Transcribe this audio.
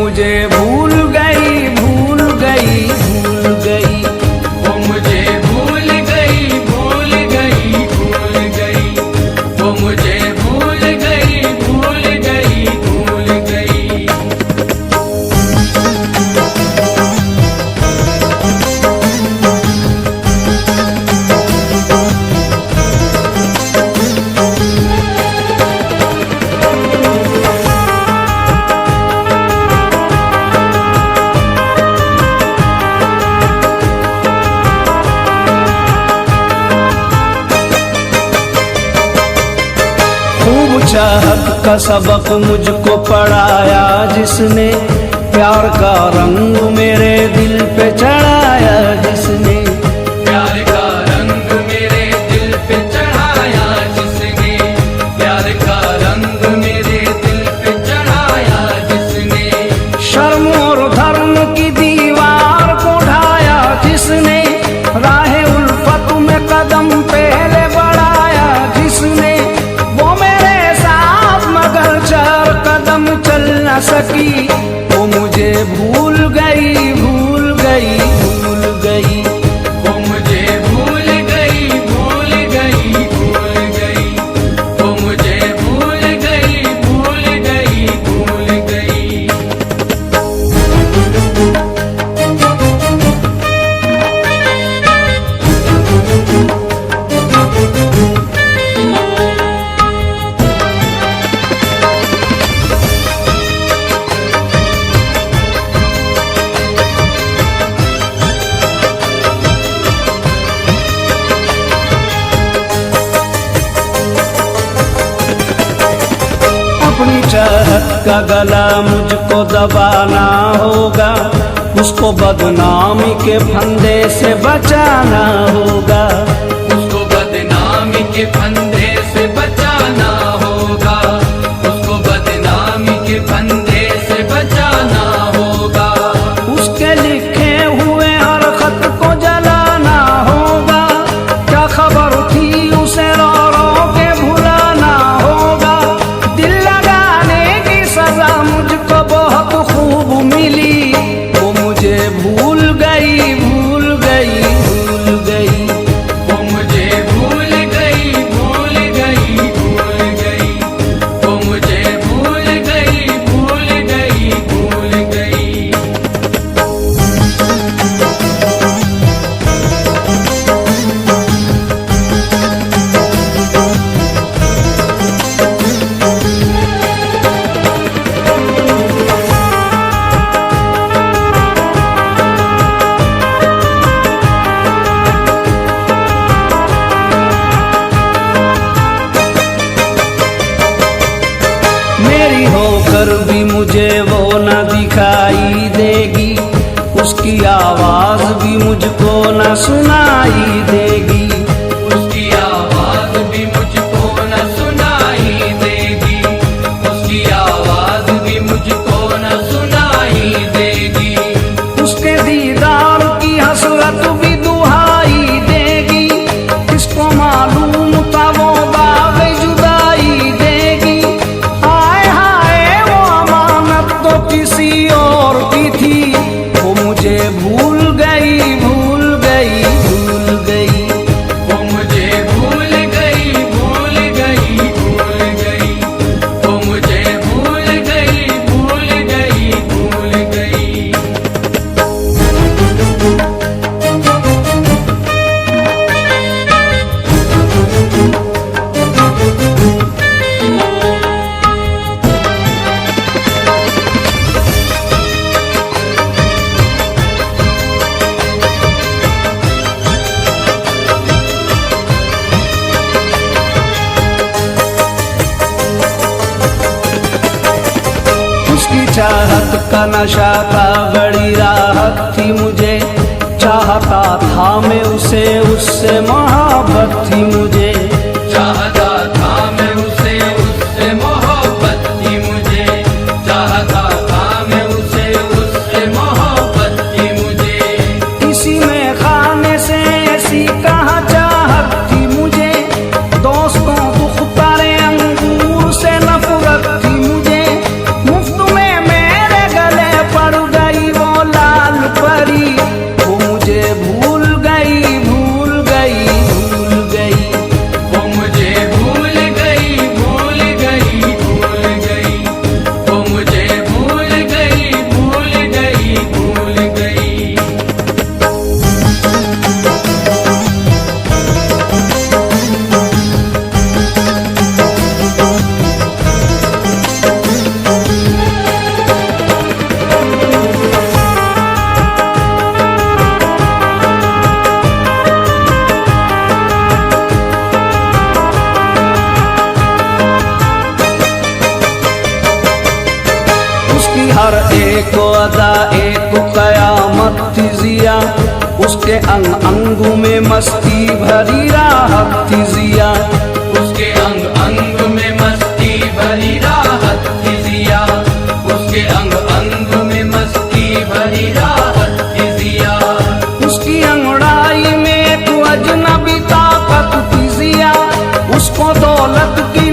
मुझे भूल गई भूल गई भूल गई। वो मुझे भूल गई भूल गई भूल गई। वो मुझे भूल गई भूल गई भूल गई। खूब चाहत का सबक मुझको पढ़ाया जिसने, प्यार का रंग मेरे दिल पे चढ़ाया जिसने। प्यार का रंग मेरे दिल पे चढ़ाया जिसने। प्यार का रंग मेरे दिल पे चढ़ाया जिसने। शर्म और धर्म की दीवार को ढाया जिसने, राह उल्फत में कदम पहले बढ़ाया जिसने। वो मेरे साथ मगर 4 कदम चल न सकी। वो मुझे भूल गई भूल गई भूल गई। वो मुझे भूल गई भूल गई भूल गई। वो मुझे भूल गई भूल गई भूल गई। अपनी चाहत का गला मुझको दबाना होगा, उसको बदनामी के फंदे से बचाना होगा। उसको बदनामी के फंदे से बचाना होगा। उसको बदनामी के फंदे से बचाना होगा। उसके लिखे हुए हर खत को जलाना होगा। क्या खबर थी उसे रो रो के भुलाना होगा। दिल लगाने की सजा मुझको बहुत खूब मिली। वो मुझे भूल गई भूल गई भूल गई। वो मुझे भूल गई भूल गई भूल गई। वो मुझे भूल गई भूल गई भूल गई। मेरी होकर भी मुझे वो न दिखाई देगी। उसकी आवाज भी मुझको न सुनाई देगी। उसकी आवाज भी मुझको न सुनाई देगी। उसकी आवाज भी मुझको न सुनाई देगी। उसके दीदार की हसरत भी दुहाई देगी। किसको मालूम था वो बाग जुदाई देगी। हाय हाय वो अमानत तो किसी और की थी। वो मुझे भूल गई भूल गई भूल गई। वो मुझे भूल गई भूल गई भूल गई। वो मुझे भूल गई भूल गई भूल गई। उसकी चाहत का नशा था बड़ी राहत थी मुझे। चाहता था मैं उसे उससे मोहब्बत थी मुझे। चाहता था मैं उसे उससे मोहब्बत थी मुझे। चाहता था मैं उसे उससे मोहब्बत थी मुझे। इसी में खाने से ऐसी कहाँ चाहत थी मुझे। दोस्तों दुख तारे अंगूर से नफरत थी मुझे। मुफ्त में मेरे गले हर एक अदा एक कयामत थी जिया, उसके अंग अंग में मस्ती भरी राहत थी जिया, उसके अंग अंग में मस्ती भरी राहत थी जिया, उसके अंग अंग में मस्ती भरी राहत थी जिया। उसकी अंगड़ाई में एक अजनबी ताकत थी जिया, उसको दौलत की